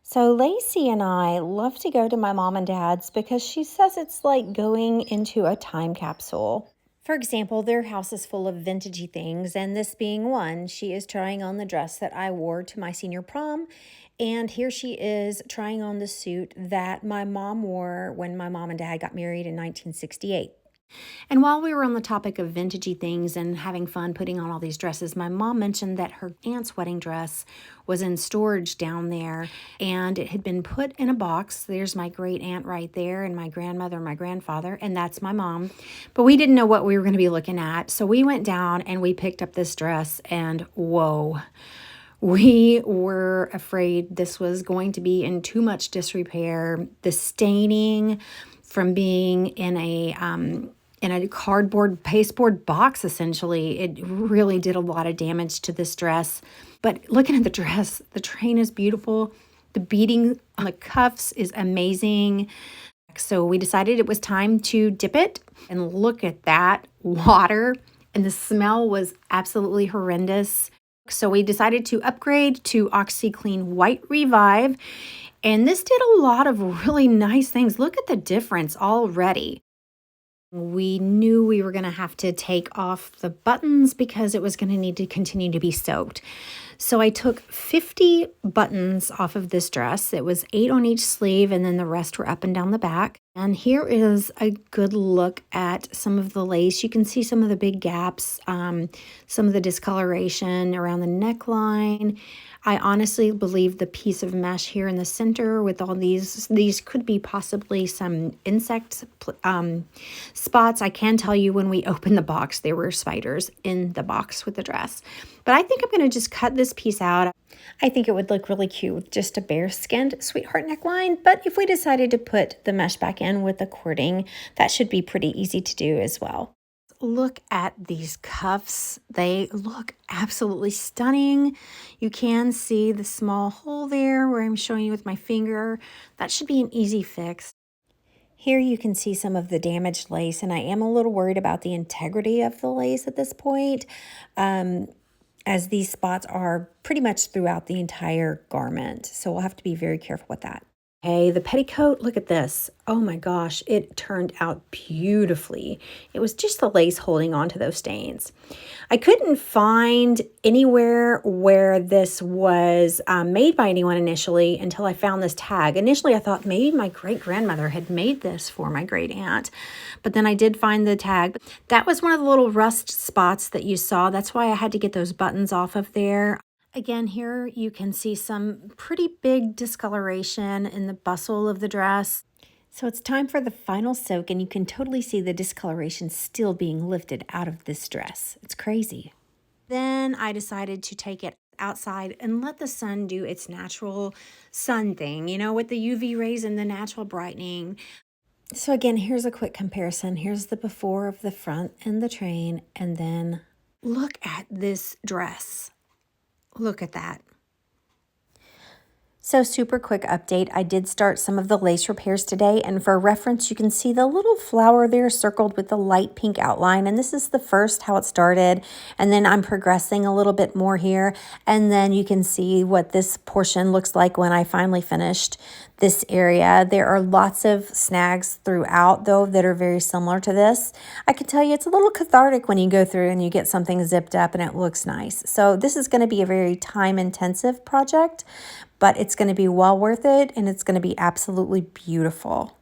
So Lacey and I love to go to my mom and dad's because she says it's like going into a time capsule. For example, their house is full of vintagey things, and this being one, she is trying on the dress that I wore to my senior prom. And here she is trying on the suit that my mom wore when my mom and dad got married in 1968. And while we were on the topic of vintagey things and having fun putting on all these dresses, my mom mentioned that her aunt's wedding dress was in storage down there and it had been put in a box. There's my great aunt right there, and my grandmother and my grandfather, and that's my mom. But we didn't know what we were going to be looking at. So we went down and we picked up this dress, and whoa. We were afraid this was going to be in too much disrepair. The staining from being in a cardboard pasteboard box, essentially, it really did a lot of damage to this dress. But looking at the dress, the train is beautiful. The beading on the cuffs is amazing. So we decided it was time to dip it, and look at that water. And the smell was absolutely horrendous. So we decided to upgrade to OxiClean White Revive. And this did a lot of really nice things. Look at the difference already. We knew we were going to have to take off the buttons because it was going to need to continue to be soaked. So I took 50 buttons off of this dress. It was 8 on each sleeve, and then the rest were up and down the back. And here is a good look at some of the lace. You can see some of the big gaps, some of the discoloration around the neckline. I honestly believe the piece of mesh here in the center with all these could be possibly some insect spots. I can tell you when we opened the box, there were spiders in the box with the dress. But I think I'm going to just cut this piece out. I think it would look really cute with just a bare-skinned sweetheart neckline. But if we decided to put the mesh back in with the cording, that should be pretty easy to do as well. Look at these cuffs. They look absolutely stunning. You can see the small hole there where I'm showing you with my finger. That should be an easy fix. Here you can see some of the damaged lace, and I am a little worried about the integrity of the lace at this point, as these spots are pretty much throughout the entire garment. So we'll have to be very careful with that. Okay, the petticoat, look at this. Oh my gosh, it turned out beautifully. It was just the lace holding on to those stains. I couldn't find anywhere where this was made by anyone initially until I found this tag. Initially, I thought maybe my great-grandmother had made this for my great-aunt, but then I did find the tag. That was one of the little rust spots that you saw. That's why I had to get those buttons off of there. Again, here you can see some pretty big discoloration in the bustle of the dress. So it's time for the final soak, and you can totally see the discoloration still being lifted out of this dress. It's crazy. Then I decided to take it outside and let the sun do its natural sun thing, with the UV rays and the natural brightening. So again, here's a quick comparison. Here's the before of the front and the train, and then look at this dress. Look at that. So super quick update. I did start some of the lace repairs today, and for reference, you can see the little flower there circled with the light pink outline, and this is the first how it started, and then I'm progressing a little bit more here, and then you can see what this portion looks like when I finally finished this area. There are lots of snags throughout, though, that are very similar to this. I can tell you it's a little cathartic when you go through and you get something zipped up and it looks nice. So this is going to be a very time-intensive project, but it's going to be well worth it, and it's going to be absolutely beautiful.